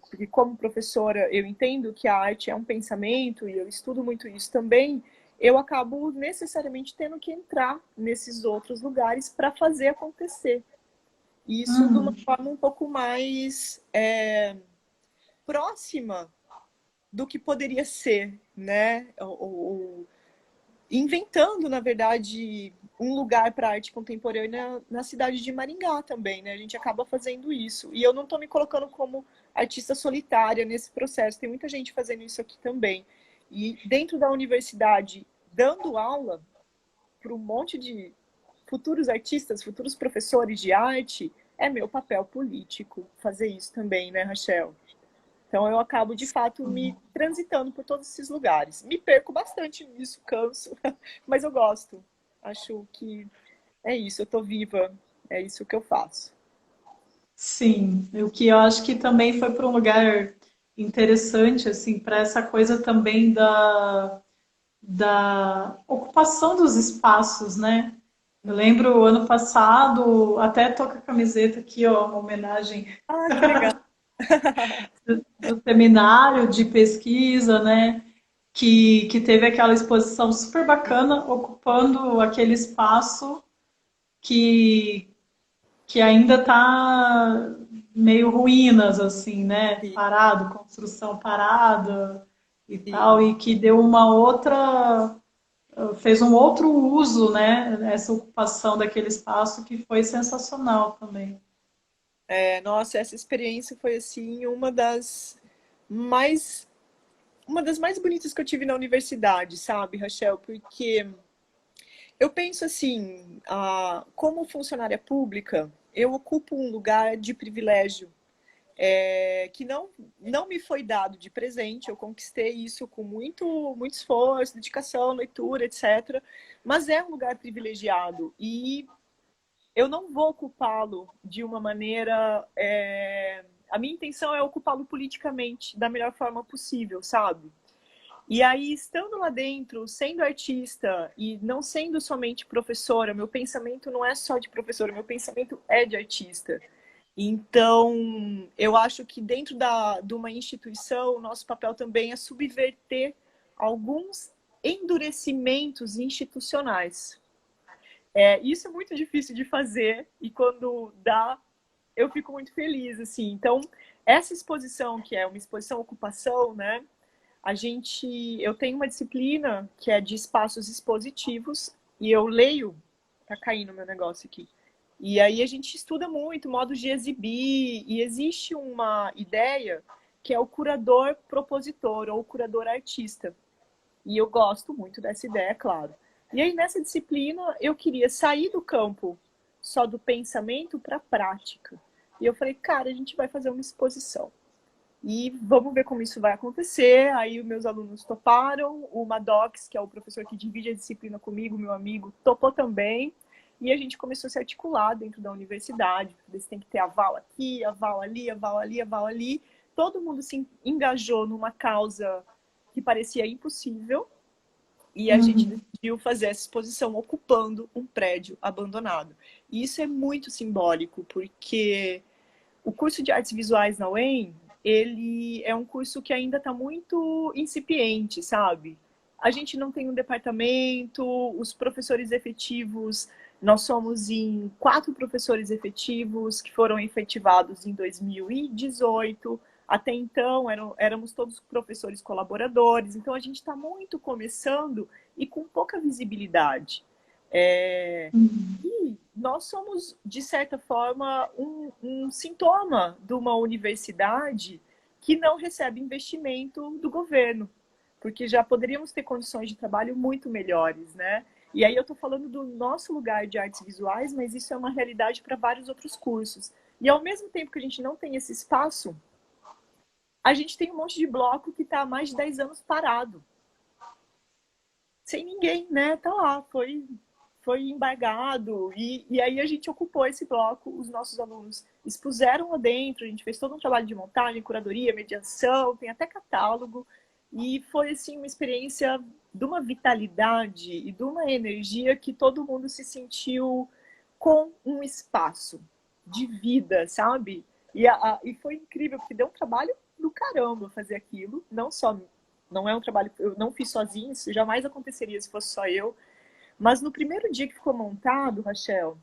porque como professora eu entendo que a arte é um pensamento e eu estudo muito isso também, eu acabo necessariamente tendo que entrar nesses outros lugares para fazer acontecer. Isso de uma forma um pouco mais próxima do que poderia ser, né? Inventando, na verdade, um lugar para arte contemporânea na cidade de Maringá também, né? A gente acaba fazendo isso. E eu não estou me colocando como artista solitária nesse processo. Tem muita gente fazendo isso aqui também. E dentro da universidade, dando aula para um monte de futuros artistas, futuros professores de arte, é meu papel político fazer isso também, né, Rachel? Então eu acabo, de fato, me transitando por todos esses lugares. Me perco bastante nisso, canso, mas eu gosto. Acho que é isso, eu estou viva, é isso que eu faço. Sim, o que eu acho que também foi para um lugar interessante, assim, para essa coisa também da ocupação dos espaços, né? Eu lembro ano passado, até tô com a camiseta aqui, ó, uma homenagem Ah, que legal. do seminário de pesquisa, né? Que teve aquela exposição super bacana, ocupando aquele espaço que, que ainda está meio ruínas, assim, né? Sim, Parado, construção parada e tal, sim. e que deu uma outra, fez um outro uso, né? Essa ocupação daquele espaço que foi sensacional também. Nossa, essa experiência foi, assim, mais, uma das mais bonitas que eu tive na universidade, sabe, Rachel? Porque eu penso assim, como funcionária pública, eu ocupo um lugar de privilégio que não me foi dado de presente. Eu conquistei isso com muito esforço, dedicação, leitura, etc. Mas é um lugar privilegiado e eu não vou ocupá-lo de uma maneira... A minha intenção é ocupá-lo politicamente da melhor forma possível, sabe? E aí, estando lá dentro, sendo artista e não sendo somente professora, meu pensamento não é só de professora, meu pensamento é de artista. Então, eu acho que dentro de uma instituição, o nosso papel também é subverter alguns endurecimentos institucionais. Isso é muito difícil de fazer e quando dá, eu fico muito feliz, assim. Então, essa exposição, que é uma exposição ocupação, né? Eu tenho uma disciplina que é de espaços expositivos e eu leio, tá caindo meu negócio aqui. E aí a gente estuda muito modos de exibir e existe uma ideia que é o curador propositor ou o curador artista. E eu gosto muito dessa ideia, claro. E aí nessa disciplina eu queria sair do campo só do pensamento para a prática. E eu falei, cara, a gente vai fazer uma exposição. E vamos ver como isso vai acontecer. Aí os meus alunos toparam, o Maddox, que é o professor que divide a disciplina comigo, meu amigo, topou também. e a gente começou a se articular dentro da universidade. Você tem que ter aval aqui, aval ali, aval ali, aval ali. Todo mundo se engajou numa causa que parecia impossível, e a gente decidiu fazer essa exposição ocupando um prédio abandonado. E isso é muito simbólico, porque o curso de artes visuais na UEM, ele é um curso que ainda está muito incipiente, sabe? A gente não tem um departamento, os professores efetivos, nós somos em 4 professores efetivos que foram efetivados em 2018. Até então, éramos todos professores colaboradores, então a gente está muito começando e com pouca visibilidade. E nós somos, de certa forma, um sintoma de uma universidade que não recebe investimento do governo, porque já poderíamos ter condições de trabalho muito melhores, né? E aí eu estou falando do nosso lugar de artes visuais, mas isso é uma realidade para vários outros cursos. E ao mesmo tempo que a gente não tem esse espaço, a gente tem um monte de bloco que está há mais de 10 anos parado. Sem ninguém, né? Tá lá, foi embargado. E aí a gente ocupou esse bloco, os nossos alunos expuseram lá dentro, a gente fez todo um trabalho de montagem, curadoria, mediação, tem até catálogo. E foi, assim, uma experiência de uma vitalidade e de uma energia que todo mundo se sentiu com um espaço de vida, sabe? E foi incrível, porque deu um trabalho do caramba fazer aquilo. Não é um trabalho que eu não fiz sozinha, isso jamais aconteceria se fosse só eu. Mas no primeiro dia que ficou montado, Rachel,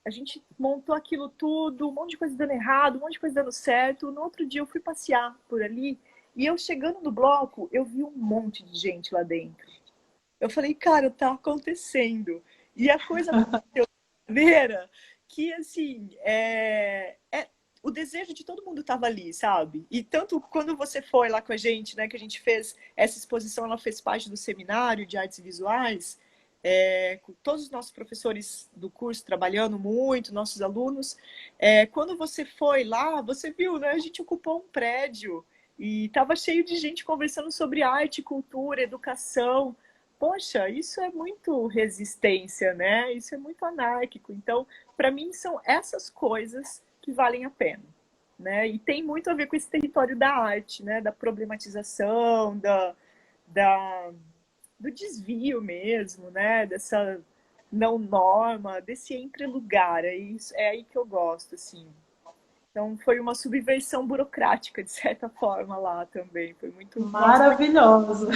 a gente montou aquilo tudo, um monte de coisa dando errado, um monte de coisa dando certo. No outro dia eu fui passear por ali e eu chegando no bloco, eu vi um monte de gente lá dentro. Eu falei, cara, tá acontecendo. E a coisa aconteceu de maneira que, assim, o desejo de todo mundo estava ali, sabe? E tanto quando você foi lá com a gente, né, que a gente fez essa exposição, ela fez parte do seminário de artes visuais, com todos os nossos professores do curso trabalhando muito, nossos alunos. Quando você foi lá, você viu, né? A gente ocupou um prédio e estava cheio de gente conversando sobre arte, cultura, educação. Poxa, isso é muito resistência, né? Isso é muito anárquico. Então, para mim, são essas coisas que valem a pena, né? E tem muito a ver com esse território da arte, né? Da problematização, do desvio mesmo, né? Dessa não norma, desse entre-lugar. É aí que eu gosto, assim. Então, foi uma subversão burocrática, de certa forma, lá também. Foi muito... Maravilhosa.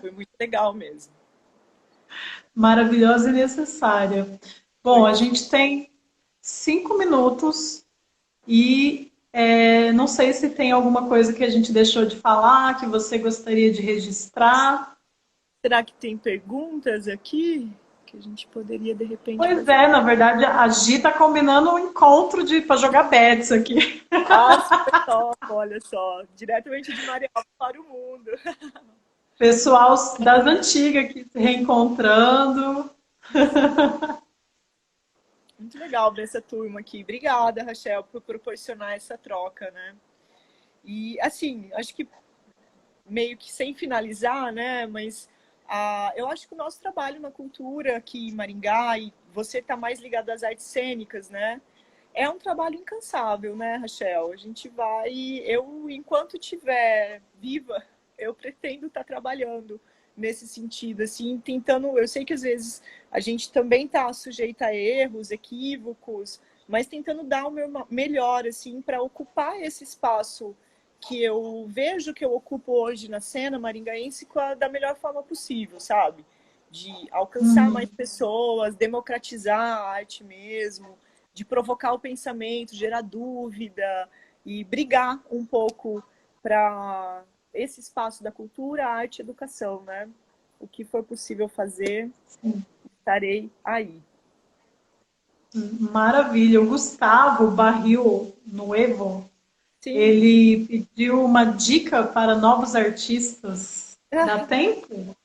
Foi muito legal mesmo. Maravilhosa e necessária. Bom, a gente tem 5 minutos e não sei se tem alguma coisa que a gente deixou de falar, que você gostaria de registrar. Será que tem perguntas aqui que a gente poderia, de repente... Pois na verdade, a Gi está combinando um encontro para jogar bets aqui. Ah, super top, olha só. Diretamente de Mariana para o mundo. Pessoal das antigas aqui se reencontrando. Muito legal ver essa turma aqui. Obrigada, Rachel, por proporcionar essa troca, né? E, assim, acho que meio que sem finalizar, né? Mas eu acho que o nosso trabalho na cultura aqui em Maringá, e você está mais ligado às artes cênicas, né? É um trabalho incansável, né, Rachel? A gente vai... enquanto estiver viva, eu pretendo estar trabalhando nesse sentido, assim, tentando... Eu sei que às vezes a gente também está sujeita a erros, equívocos, mas tentando dar o meu melhor, assim, para ocupar esse espaço que eu vejo que eu ocupo hoje na cena maringaense da melhor forma possível, sabe? De alcançar mais pessoas, democratizar a arte mesmo, de provocar o pensamento, gerar dúvida e brigar um pouco para esse espaço da cultura, arte e educação, né? O que for possível fazer, estarei aí. Maravilha. O Gustavo Barril Nuevo, ele pediu uma dica para novos artistas. Dá tempo?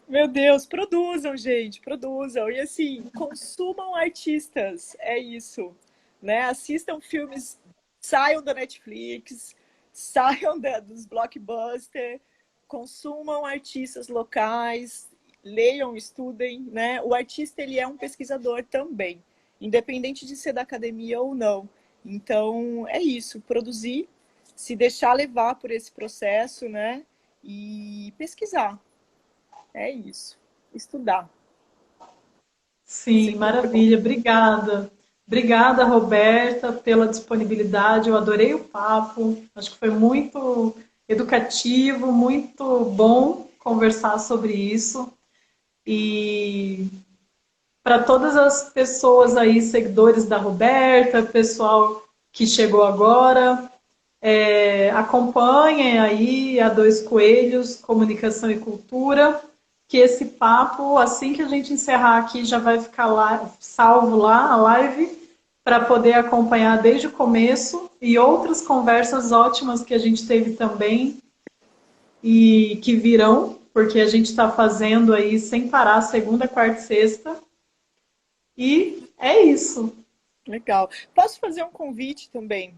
Meu Deus, produzam, gente, produzam. E assim, consumam artistas, é isso. Né? Assistam filmes, saiam da Netflix, saiam dos blockbusters, consumam artistas locais, leiam, estudem, né? O artista, ele é um pesquisador também, independente de ser da academia ou não. Então, é isso, produzir, se deixar levar por esse processo, né? E pesquisar. É isso. Estudar. Sim, maravilha. Obrigada. Obrigada, Roberta, pela disponibilidade. Eu adorei o papo. Acho que foi muito educativo, muito bom conversar sobre isso. E para todas as pessoas aí, seguidores da Roberta, pessoal que chegou agora, acompanhem aí a Dois Coelhos, Comunicação e Cultura, que esse papo, assim que a gente encerrar aqui, já vai ficar lá, salvo lá a live, para poder acompanhar desde o começo, e outras conversas ótimas que a gente teve também e que virão, porque a gente está fazendo aí sem parar, segunda, quarta e sexta. E é isso. Legal. Posso fazer um convite também?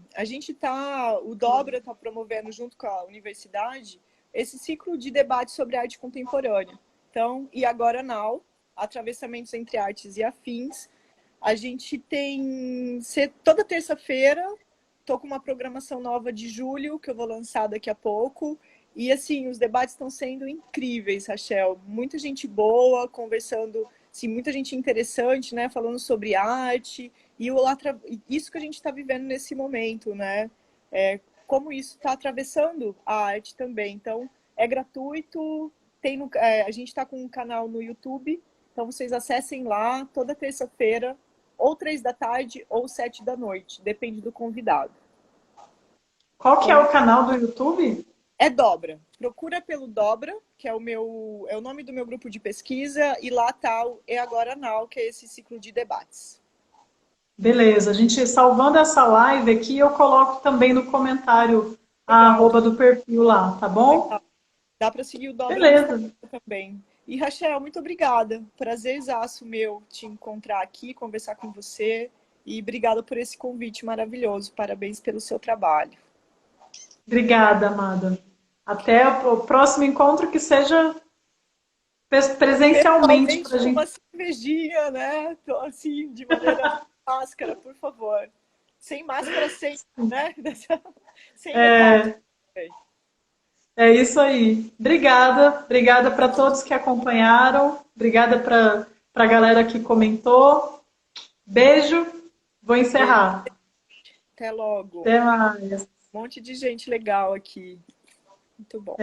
O Dobra está promovendo junto com a universidade esse ciclo de debate sobre arte contemporânea. Então, e agora Now, atravessamentos entre artes e afins. A gente tem toda terça-feira, estou com uma programação nova de julho que eu vou lançar daqui a pouco. E assim, os debates estão sendo incríveis, Rachel. Muita gente boa conversando, assim, muita gente interessante, né? Falando sobre arte e isso que a gente está vivendo nesse momento, né? Como isso está atravessando a arte também. Então, é gratuito. A gente está com um canal no YouTube, então vocês acessem lá toda terça-feira, ou 3 da tarde ou 7 da noite, depende do convidado. Qual que é o canal do YouTube? É Dobra. Procura pelo Dobra, que é o nome do meu grupo de pesquisa, e lá tá o É Agora Now, que é esse ciclo de debates. Beleza, a gente salvando essa live aqui, eu coloco também no comentário a arroba do perfil lá, tá bom? Legal. Dá para seguir o Dobra Beleza. também. E Rachel, muito obrigada. Prazerzaço meu te encontrar aqui, conversar com você. E obrigada por esse convite maravilhoso. Parabéns pelo seu trabalho. Obrigada, amada. Até o próximo encontro, que seja presencialmente para a Com uma gente. cervejinha, né? Assim, de maneira máscara, por favor. Sem máscara, sem, né? Sem metal. É isso aí. Obrigada. Obrigada para todos que acompanharam. Obrigada para a galera que comentou. Beijo. Vou encerrar. Até logo. Até mais. Um monte de gente legal aqui. Muito bom.